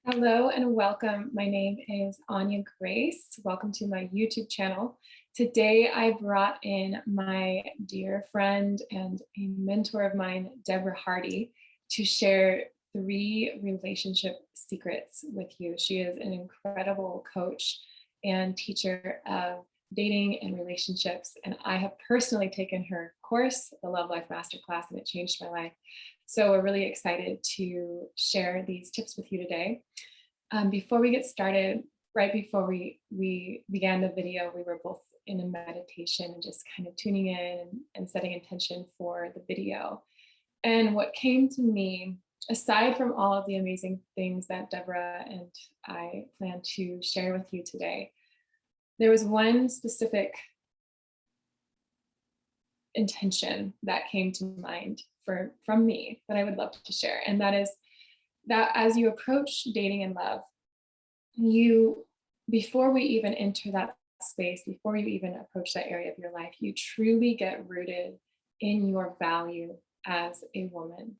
Hello and welcome. My name is Anya Grace. Welcome to my YouTube channel. Today I brought in my dear friend and a mentor of mine, Deborah Hardy, to share 3 relationship secrets with you. She is an incredible coach and teacher of dating and relationships. And I have personally taken her course, the Love Life Masterclass, and it changed my life. So we're really excited to share these tips with you today. Before we get started, right before we began the video, we were both in a meditation and just kind of tuning in and setting intention for the video. And what came to me, aside from all of the amazing things that Deborah and I plan to share with you today, there was one specific intention that came to mind from me that I would love to share. And that is that as you approach dating and love, before we even enter that space, before you even approach that area of your life, you truly get rooted in your value as a woman.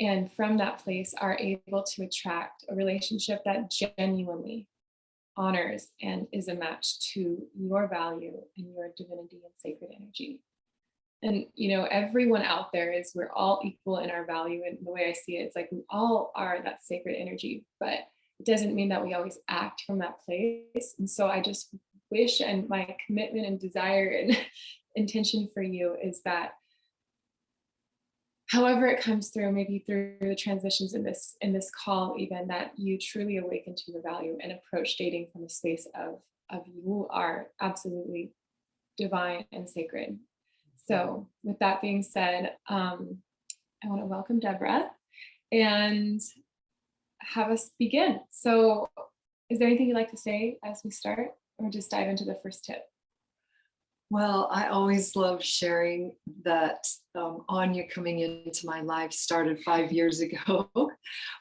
And from that place are able to attract a relationship that genuinely honors and is a match to your value and your divinity and sacred energy. And everyone out there we're all equal in our value. And the way I see it, it's like we all are that sacred energy, but it doesn't mean that we always act from that place. And so I just wish, and my commitment and desire and intention for you is that however it comes through, maybe through the transitions in this call, even, that you truly awaken to your value and approach dating from a space of you are absolutely divine and sacred. So with that being said, I want to welcome Deborah and have us begin. So is there anything you'd like to say as we start, or just dive into the first tip? Well, I always love sharing that Anya coming into my life started 5 years ago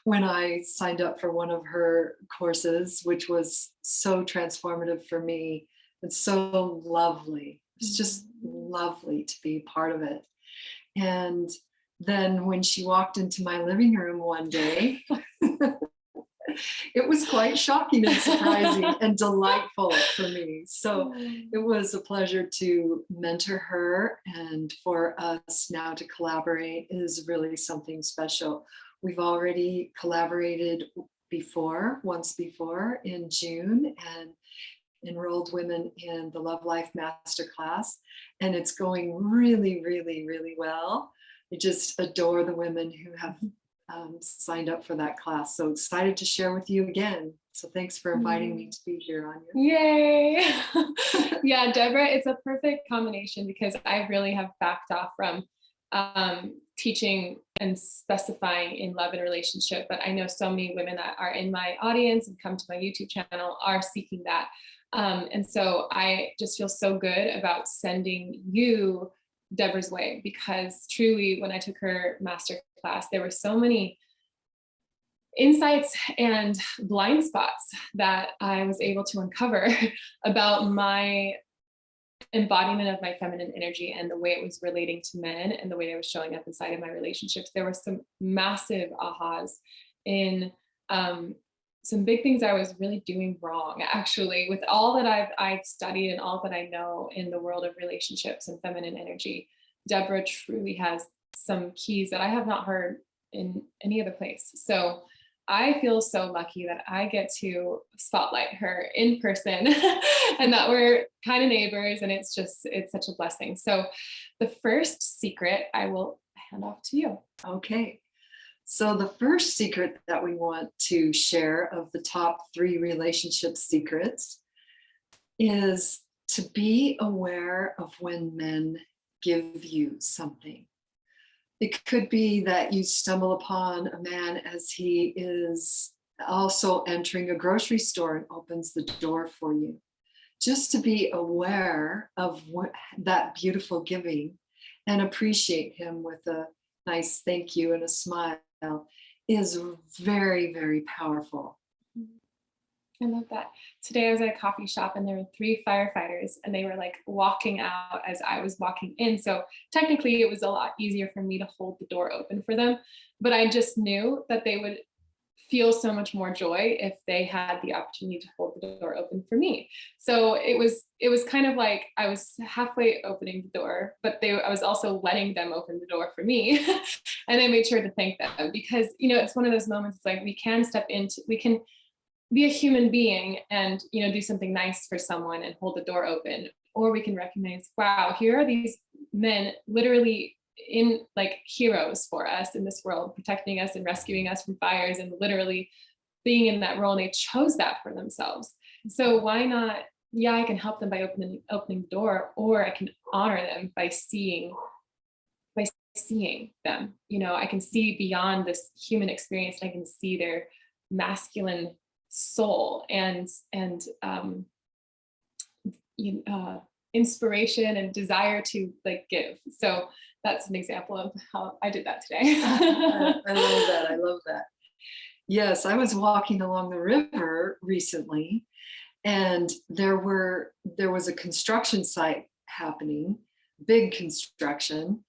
when I signed up for one of her courses, which was so transformative for me. It's so lovely. It's just lovely to be part of it. And then when she walked into my living room one day, it was quite shocking and surprising and delightful for me. So it was a pleasure to mentor her, and for us now to collaborate is really something special. We've already collaborated once before in June, and enrolled women in the Love Life Masterclass, and it's going really, really, really well. I just adore the women who have signed up for that class. So excited to share with you again. So thanks for inviting me to be here, Anya. Yay! Yeah, Deborah, it's a perfect combination because I really have backed off from teaching and specifying in love and relationship, but I know so many women that are in my audience and come to my YouTube channel are seeking that. And so I just feel so good about sending you Deborah's way, because truly when I took her master class, there were so many insights and blind spots that I was able to uncover about my embodiment of my feminine energy and the way it was relating to men and the way I was showing up inside of my relationships. There were some massive ahas in some big things I was really doing wrong, actually, with all that I've studied and all that I know in the world of relationships and feminine energy. Deborah truly has some keys that I have not heard in any other place. So I feel so lucky that I get to spotlight her in person and that we're kind of neighbors, and it's such a blessing. So the first secret I will hand off to you. Okay. So the first secret that we want to share of the top 3 relationship secrets is to be aware of when men give you something. It could be that you stumble upon a man as he is also entering a grocery store and opens the door for you. Just to be aware of that beautiful giving and appreciate him with a nice thank you and a smile is very, very powerful. I love that. Today I was at a coffee shop and there were 3 firefighters and they were like walking out as I was walking in. So technically it was a lot easier for me to hold the door open for them, but I just knew that they would feel so much more joy if they had the opportunity to hold the door open for me. So it was kind of like I was halfway opening the door, but I was also letting them open the door for me. And I made sure to thank them because, it's one of those moments, it's like we can be a human being and, do something nice for someone and hold the door open, or we can recognize, wow, here are these men literally in like heroes for us in this world, protecting us and rescuing us from fires and literally being in that role. And they chose that for themselves. So why not? Yeah, I can help them by opening the door, or I can honor them by seeing them. I can see beyond this human experience, and I can see their masculine soul and inspiration and desire to like give. So that's an example of how I did that today. I love that. I love that. Yes, I was walking along the river recently, and there was a construction site happening, big construction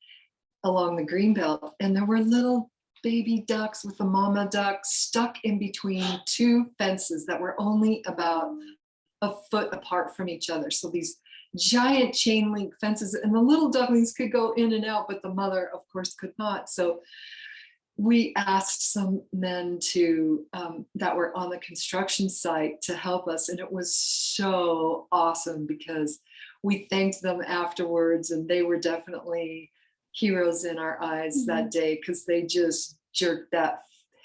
along the greenbelt, and there were little baby ducks with a mama duck stuck in between two fences that were only about a foot apart from each other. So these giant chain link fences, and the little ducklings could go in and out, but the mother, of course, could not. So we asked some men that were on the construction site to help us, and it was so awesome because we thanked them afterwards, and they were definitely heroes in our eyes that day because they just jerked that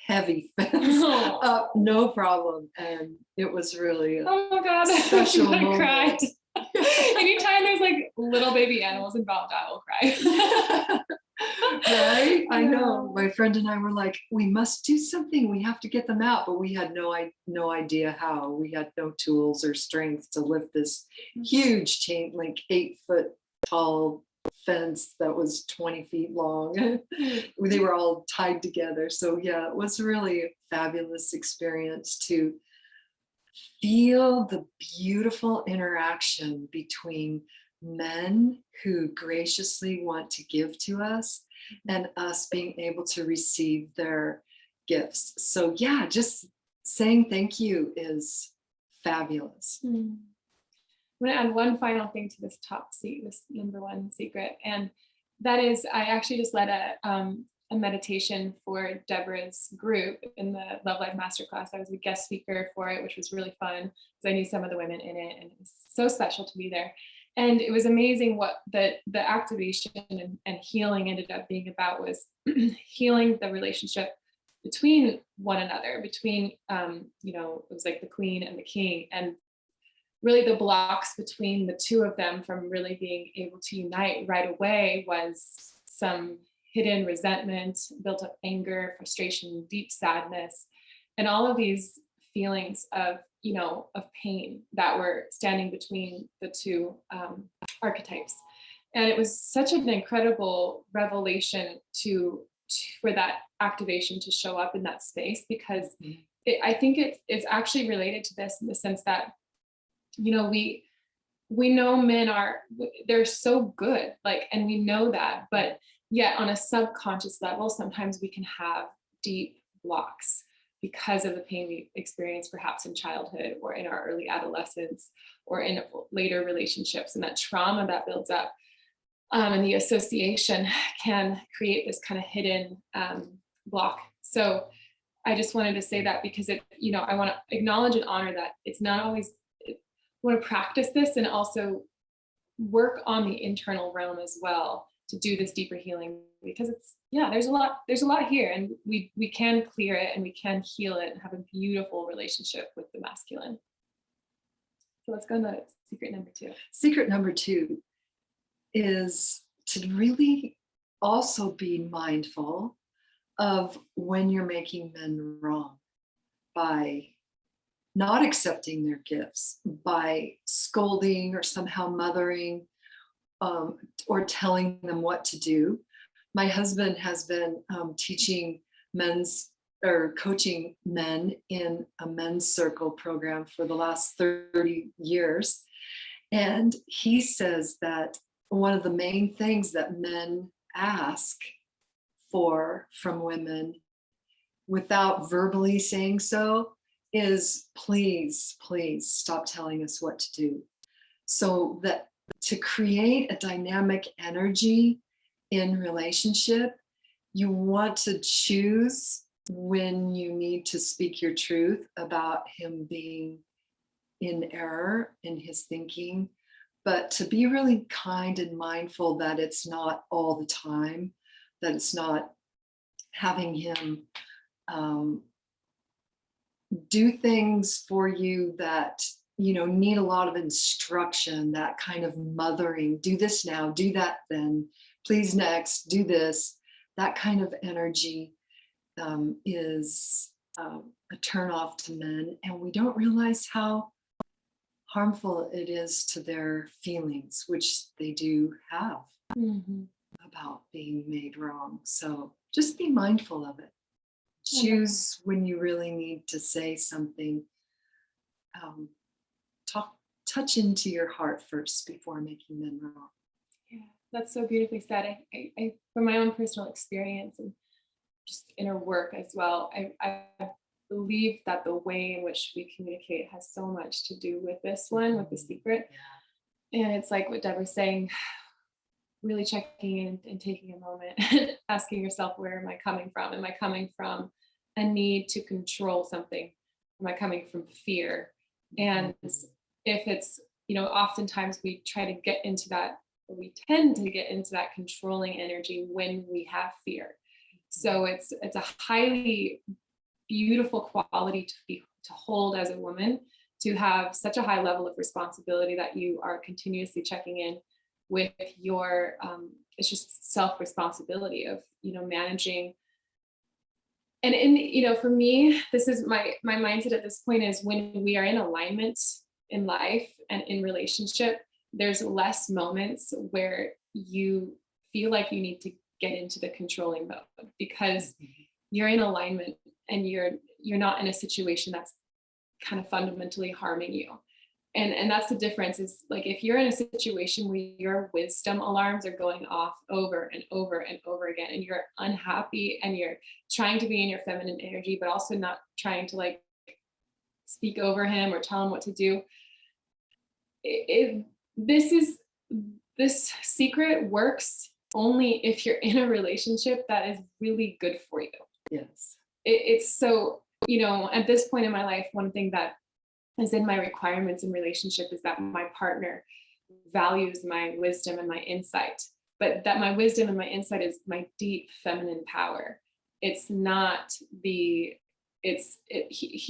heavy fence up, no problem, and it was really a oh my God, special I'm gonna moment. cry. Anytime there's like little baby animals involved, I will cry. Right? I know. My friend and I were like, we must do something. We have to get them out. But we had no idea how. We had no tools or strength to lift this huge chain, like 8-foot tall fence that was 20 feet long. They were all tied together. So yeah, it was really a fabulous experience to feel the beautiful interaction between men who graciously want to give to us and us being able to receive their gifts. So yeah, just saying thank you is fabulous. I'm going to add one final thing to this this number one secret, and that is I actually just led a meditation for Deborah's group in the Love Life Masterclass. I was a guest speaker for it, which was really fun because I knew some of the women in it, and it was so special to be there. And it was amazing what the activation and healing ended up being about was healing the relationship between one another, between it was like the queen and the king, and really the blocks between the two of them from really being able to unite right away was some hidden resentment, built up anger, frustration, deep sadness, and all of these feelings of pain that were standing between the two archetypes. And it was such an incredible revelation for that activation to show up in that space, because I think it's actually related to this in the sense that we know men they're so good, like, and we know that, but yet on a subconscious level, sometimes we can have deep blocks because of the pain we experience perhaps in childhood or in our early adolescence or in later relationships, and that trauma that builds up and the association can create this kind of hidden block. So I just wanted to say that because I want to acknowledge and honor that it's not always, want to practice this and also work on the internal realm as well to do this deeper healing, because there's a lot here, and we can clear it and we can heal it and have a beautiful relationship with the masculine. So let's go to secret number 2. Secret number 2 is to really also be mindful of when you're making men wrong by not accepting their gifts, by scolding or somehow mothering or telling them what to do. My husband has been teaching coaching men in a men's circle program for the last 30 years. And he says that one of the main things that men ask for from women without verbally saying so, is please, please stop telling us what to do. So that to create a dynamic energy in relationship, you want to choose when you need to speak your truth about him being in error in his thinking, but to be really kind and mindful that it's not all the time, that it's not having him do things for you that need a lot of instruction, that kind of mothering, do this now, do that then, please next, do this. That kind of energy is a turnoff to men, and we don't realize how harmful it is to their feelings, which they do have about being made wrong. So just be mindful of it. Choose when you really need to say something. Touch into your heart first before making men wrong. Yeah, that's so beautifully said. I from my own personal experience and just inner work as well, I believe that the way in which we communicate has so much to do with this one, with the secret. Yeah. And it's like what Deborah's saying, really checking in and taking a moment, asking yourself, where am I coming from? Am I coming from a need to control something? Am I coming from fear? And if it's, oftentimes we try to get into that, or we tend to get into that controlling energy when we have fear. So it's a highly beautiful quality to hold as a woman, to have such a high level of responsibility that you are continuously checking in with your it's just self-responsibility of managing. And for me, this is my mindset at this point, is when we are in alignment in life and in relationship, there's less moments where you feel like you need to get into the controlling mode, because you're in alignment and you're not in a situation that's kind of fundamentally harming you. And that's the difference, is like, if you're in a situation where your wisdom alarms are going off over and over and over again, and you're unhappy and you're trying to be in your feminine energy, but also not trying to like speak over him or tell him what to do, this secret works only if you're in a relationship that is really good for you. Yes. It's so, at this point in my life, one thing that is in my requirements in relationship is that my partner values my wisdom and my insight, but that my wisdom and my insight is my deep feminine power. It's not he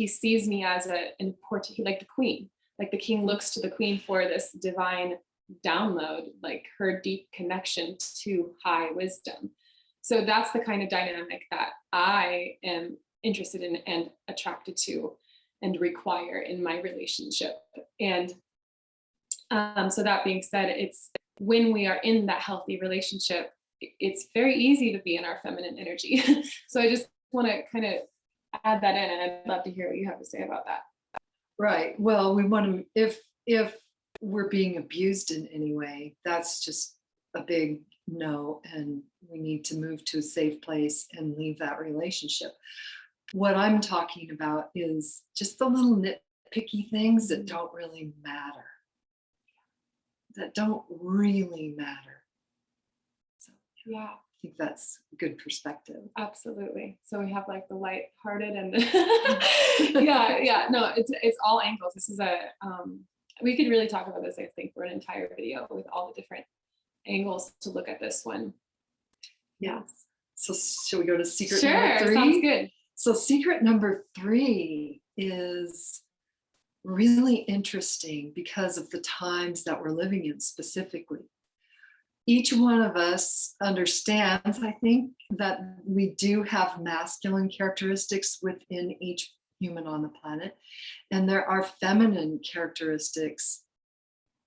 sees me as an important, like the queen, like the king looks to the queen for this divine download, like her deep connection to high wisdom. So that's the kind of dynamic that I am interested in and attracted to and require in my relationship. And so that being said, it's when we are in that healthy relationship, it's very easy to be in our feminine energy. So I just want to kind of add that in, and I'd love to hear what you have to say about that. Right. Well, we want to, if we're being abused in any way, that's just a big no, and we need to move to a safe place and leave that relationship. What I'm talking about is just the little nitpicky things that don't really matter. That don't really matter. So yeah, I think that's a good perspective. Absolutely. So we have like the light-hearted and no, it's all angles. This is we could really talk about this, I think, for an entire video with all the different angles to look at this one. Yes. So shall we go to secret sure, number 3? Sounds good. So secret number 3 is really interesting because of the times that we're living in specifically. Each one of us understands, I think, that we do have masculine characteristics within each human on the planet, and there are feminine characteristics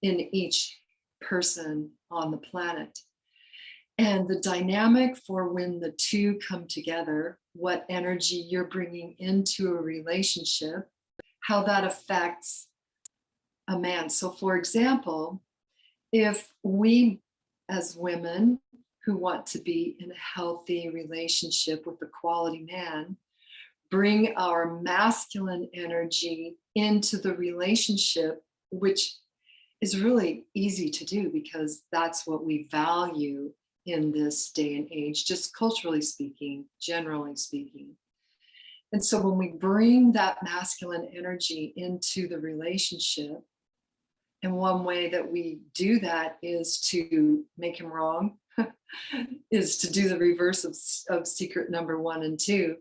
in each person on the planet. And the dynamic for when the two come together, what energy you're bringing into a relationship, how that affects a man. So for example, if we as women who want to be in a healthy relationship with a quality man bring our masculine energy into the relationship, which is really easy to do because that's what we value in this day and age, just culturally speaking, generally speaking. And so when we bring that masculine energy into the relationship, and one way that we do that is to make him wrong, is to do the reverse of secret number 1 and 2.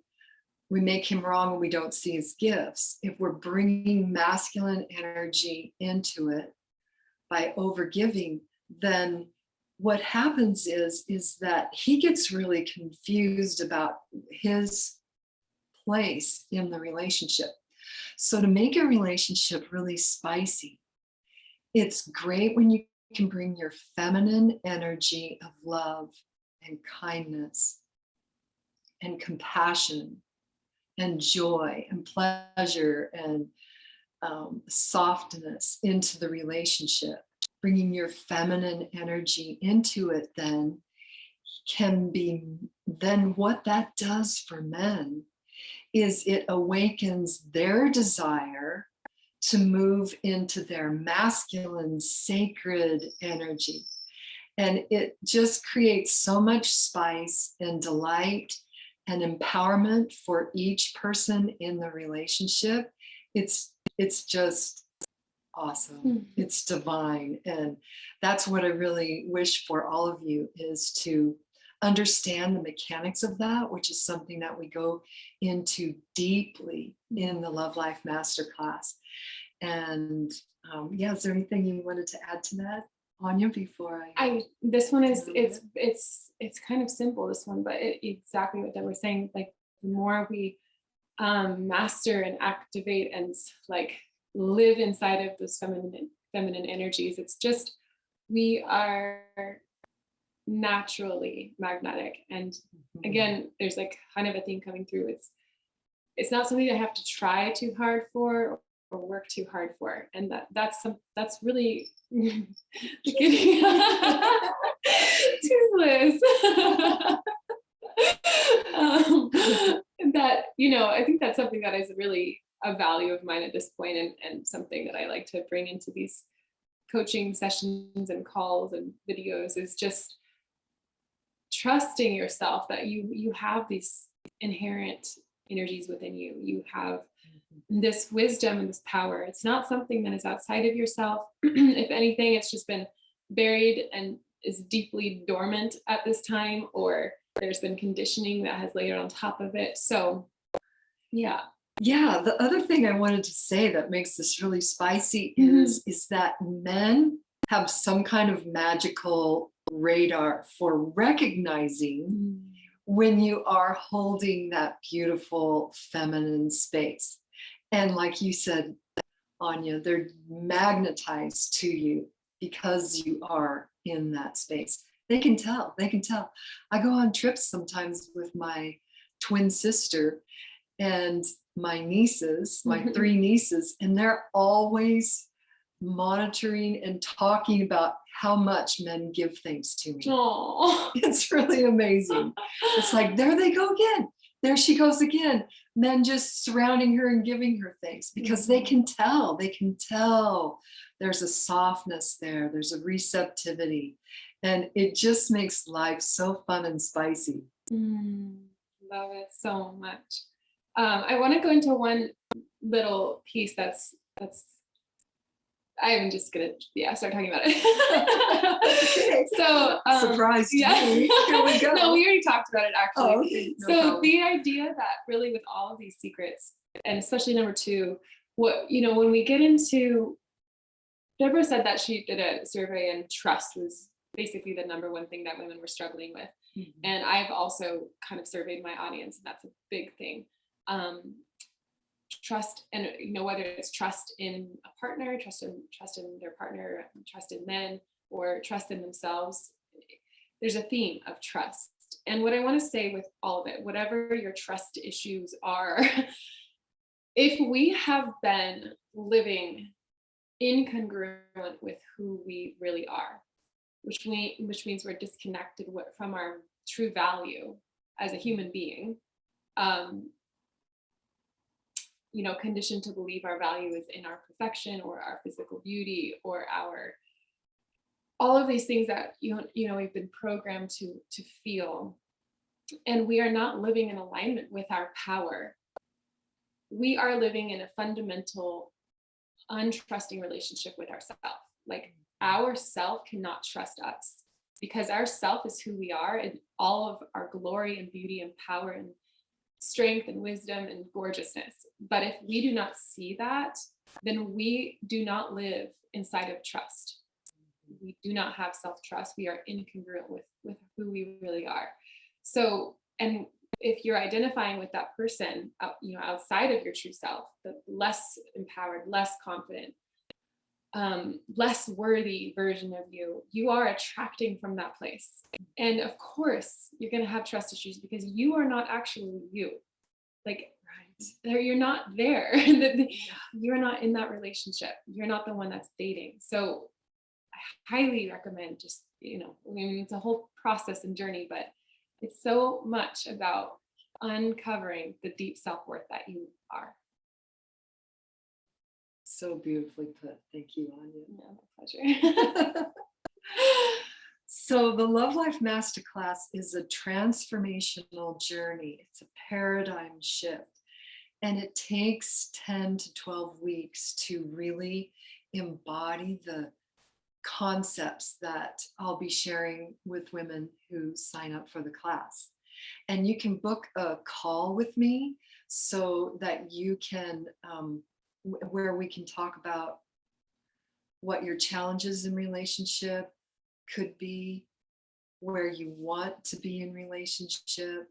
We make him wrong and we don't see his gifts. If we're bringing masculine energy into it by overgiving, then what happens is that he gets really confused about his place in the relationship. So to make a relationship really spicy, it's great when you can bring your feminine energy of love and kindness and compassion and joy and pleasure and softness into the relationship. Bringing your feminine energy into it then can be, then what that does for men is it awakens their desire to move into their masculine sacred energy. And it just creates so much spice and delight and empowerment for each person in the relationship. It's just awesome. Mm-hmm. It's divine. And that's what I really wish for all of you, is to understand the mechanics of that, which is something that we go into deeply in the Love Life Masterclass. And is there anything you wanted to add to that, Anya, before this one is, it's kind of simple, this one, but exactly what Deborah was saying, like the more we master and activate and like live inside of those feminine energies, it's just, we are naturally magnetic. And again, there's like kind of a theme coming through. It's not something I have to try too hard for or work too hard for. And that's really getting toothless. That, I think that's something that is really a value of mine at this point, and something that I like to bring into these coaching sessions and calls and videos, is just trusting yourself that you have these inherent energies within you. You have this wisdom and this power. It's not something that is outside of yourself. If anything, it's just been buried and is deeply dormant at this time, or there's been conditioning that has layered on top of it. So yeah. The other thing I wanted to say that makes this really spicy is that men have some kind of magical radar for recognizing when you are holding that beautiful feminine space. And like you said, Anya, they're magnetized to you because you are in that space. They can tell. I go on trips sometimes with my twin sister and my nieces, my 3 nieces, and they're always monitoring and talking about how much men give things to me. Aww. It's really amazing. It's like, there they go again. There she goes again. Men just surrounding her and giving her things because they can tell. There's a softness there. There's a receptivity. And it just makes life so fun and spicy. Love it so much. I want to go into one little piece that's I'm just gonna start talking about it. So surprised me. Here we go. No, we already talked about it actually. Oh, okay. No so problem. The idea that really with all of these secrets, and especially number 2, when we get into, Deborah said that she did a survey and trust was basically the number 1 thing that women were struggling with. And I've also kind of surveyed my audience, and that's a big thing. Trust, and whether it's trust in a partner, trust in their partner, trust in men, or trust in themselves, there's a theme of trust. And what I want to say with all of it, whatever your trust issues are, if we have been living incongruent with who we really are, which means we're disconnected from our true value as a human being, conditioned to believe our value is in our perfection or our physical beauty or our all of these things that we've been programmed to feel, and we are not living in alignment with our power. We are living in a fundamental untrusting relationship with ourself. Like our self cannot trust us because our self is who we are and all of our glory and beauty and power and strength and wisdom and gorgeousness. But if we do not see that, then we do not live inside of trust. We do not have self-trust. We are incongruent with who we really are. So, and if you're identifying with that person, outside of your true self, the less empowered, less confident, less worthy version of you, you are attracting from that place. And of course, you're going to have trust issues because you are not actually you. Like, you're not there. You're not in that relationship. You're not the one that's dating. So I highly recommend just, it's a whole process and journey, but it's so much about uncovering the deep self-worth that you are. So beautifully put. Thank you, Anya. Yeah, my pleasure. So the Love Life Masterclass is a transformational journey. It's a paradigm shift. And it takes 10 to 12 weeks to really embody the concepts that I'll be sharing with women who sign up for the class. And you can book a call with me so that you can, where we can talk about what your challenges in relationship could be, where you want to be in relationship,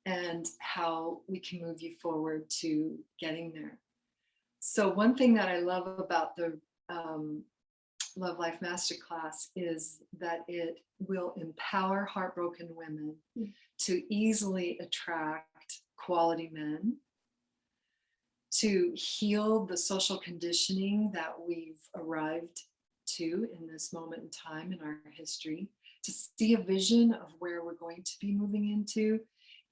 and how we can move you forward to getting there. So one thing that I love about the Love Life Masterclass is that it will empower heartbroken women to easily attract quality men, to heal the social conditioning that we've arrived to in this moment in time in our history, to see a vision of where we're going to be moving into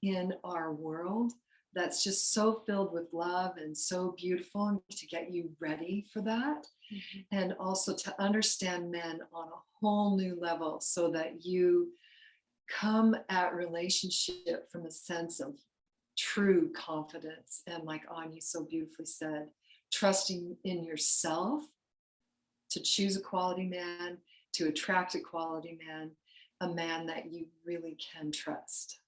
in our world that's just so filled with love and so beautiful, and to get you ready for that. And also to understand men on a whole new level so that you come at relationship from a sense of true confidence. And like Anya so beautifully said, trusting in yourself to choose a quality man, to attract a quality man, a man that you really can trust.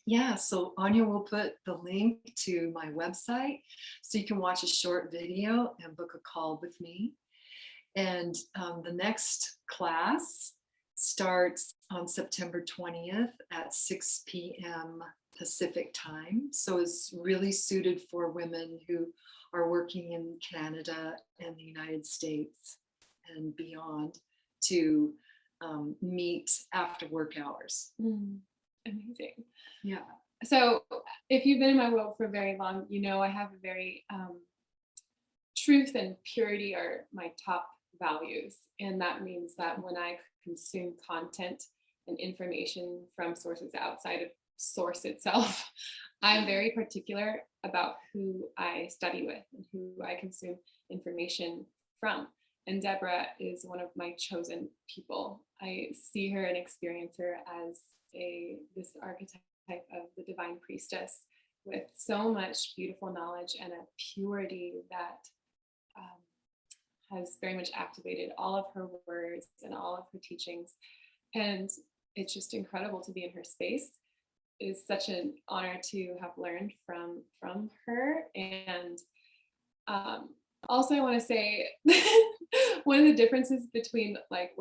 Yeah, so Anya will put the link to my website so you can watch a short video and book a call with me. And the next class starts on September 20th at 6 p.m. Pacific time. So it's really suited for women who are working in Canada and the United States and beyond to meet after work hours. Amazing. Yeah. So if you've been in my world for very long, I have a very truth and purity are my top values. And that means that when I consume content and information from sources outside of source itself, I'm very particular about who I study with and who I consume information from. And Deborah is one of my chosen people. I see her and experience her as this archetype of the divine priestess with so much beautiful knowledge and a purity that has very much activated all of her words and all of her teachings. And it's just incredible to be in her space. It is such an honor to have learned from her. And also I want to say one of the differences between like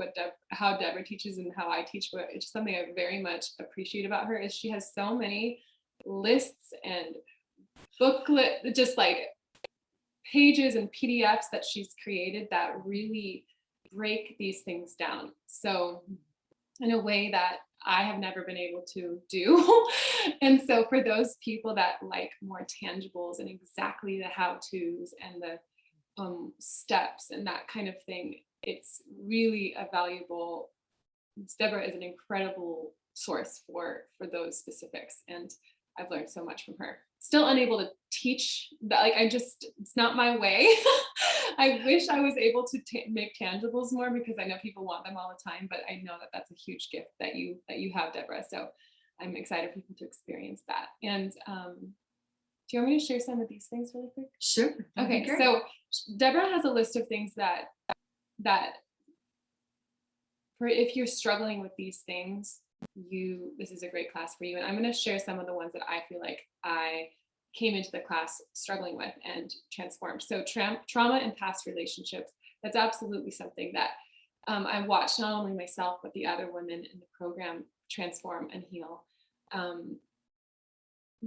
how Deborah teaches and how I teach, which is something I very much appreciate about her, is she has so many lists and booklet, just like pages and PDFs that she's created that really break these things down. So in a way that I have never been able to do. And so for those people that like more tangibles and exactly the how-tos and the steps and that kind of thing, it's really a valuable, Deborah is an incredible source for those specifics. And I've learned so much from her. still unable to teach that. Like, it's not my way. I wish I was able to make tangibles more, because I know people want them all the time, but I know that that's a huge gift that you have, Deborah. So I'm excited for people to experience that. And do you want me to share some of these things really quick? Sure. Okay, so Deborah has a list of things that for if you're struggling with these things, this is a great class for you. And I'm going to share some of the ones that I feel like I came into the class struggling with and transformed. So trauma and past relationships, that's absolutely something that I watched not only myself, but the other women in the program transform and heal.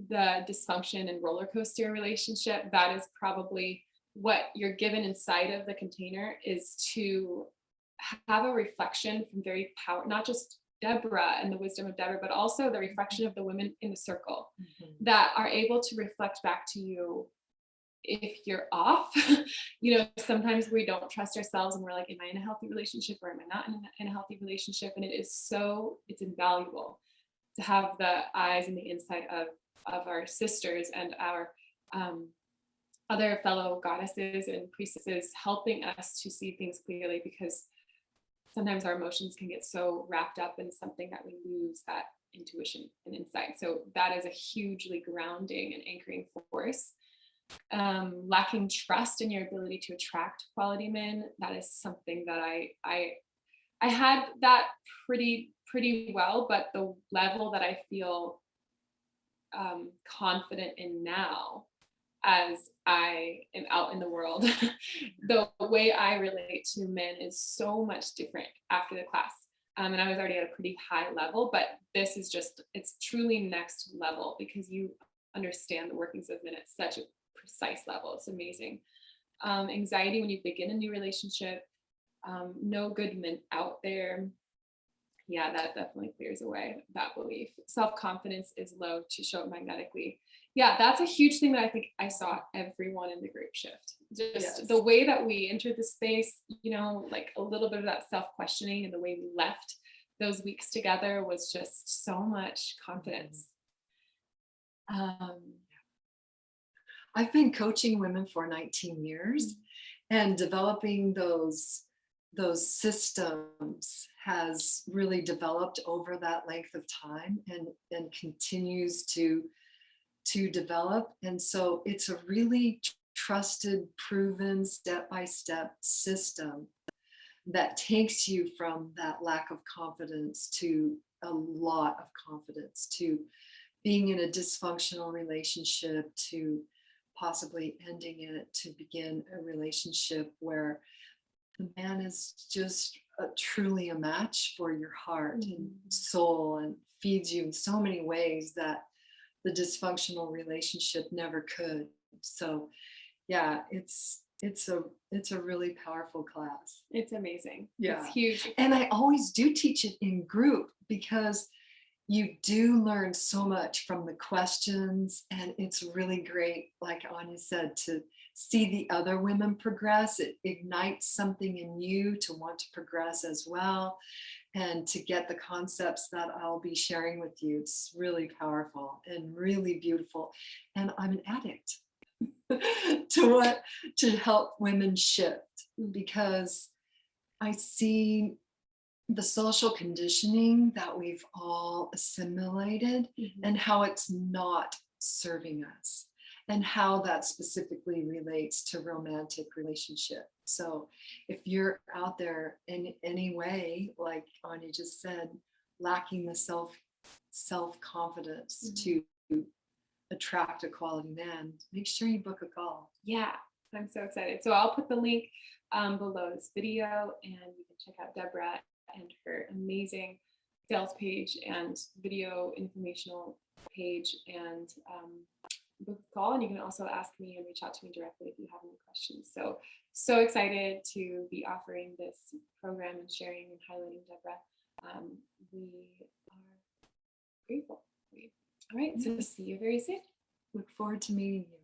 The dysfunction and roller coaster relationship, that is probably what you're given inside of the container, is to have a reflection from very not just Deborah and the wisdom of Deborah, but also the reflection of the women in the circle that are able to reflect back to you if you're off. Sometimes we don't trust ourselves and we're like, am I in a healthy relationship, or am I not in a healthy relationship? And it's invaluable to have the eyes and the insight of our sisters and our other fellow goddesses and priestesses helping us to see things clearly, because sometimes our emotions can get so wrapped up in something that we lose that intuition and insight. So that is a hugely grounding and anchoring force. Lacking trust in your ability to attract quality men, that is something that I had that pretty well, but the level that I feel confident in now, as I am out in the world, the way I relate to men is so much different after the class. And I was already at a pretty high level, but this is it's truly next level, because you understand the workings of men at such a precise level. It's amazing. Anxiety when you begin a new relationship, no good men out there. Yeah, that definitely clears away that belief. Self-confidence is low to show up magnetically. Yeah, that's a huge thing that I think I saw everyone in the group shift. Just the way that we entered the space, like a little bit of that self-questioning, and the way we left those weeks together was just so much confidence. I've been coaching women for 19 years, and developing those systems has really developed over that length of time, and continues to develop. And so it's a really trusted, proven, step-by-step system that takes you from that lack of confidence to a lot of confidence, to being in a dysfunctional relationship, to possibly ending it, to begin a relationship where the man is just truly a match for your heart and soul, and feeds you in so many ways that the dysfunctional relationship never could. So yeah, it's a really powerful class. It's amazing. Yeah, it's huge. And I always do teach it in group, because you do learn so much from the questions, and it's really great, like Anya said, to see the other women progress. It ignites something in you to want to progress as well, and to get the concepts that I'll be sharing with you. It's really powerful and really beautiful. And I'm an addict to help women shift, because I see the social conditioning that we've all assimilated, and how it's not serving us, and how that specifically relates to romantic relationship. So if you're out there in any way, like Anya just said, lacking the self-confidence to attract a quality man, make sure you book a call. Yeah, I'm so excited. So I'll put the link below this video, and you can check out Deborah and her amazing sales page and video informational page, and book a call. And you can also ask me and reach out to me directly if you have any questions. So excited to be offering this program and sharing and highlighting Deborah. We are grateful for you. All right, so see you very soon. Look forward to meeting you.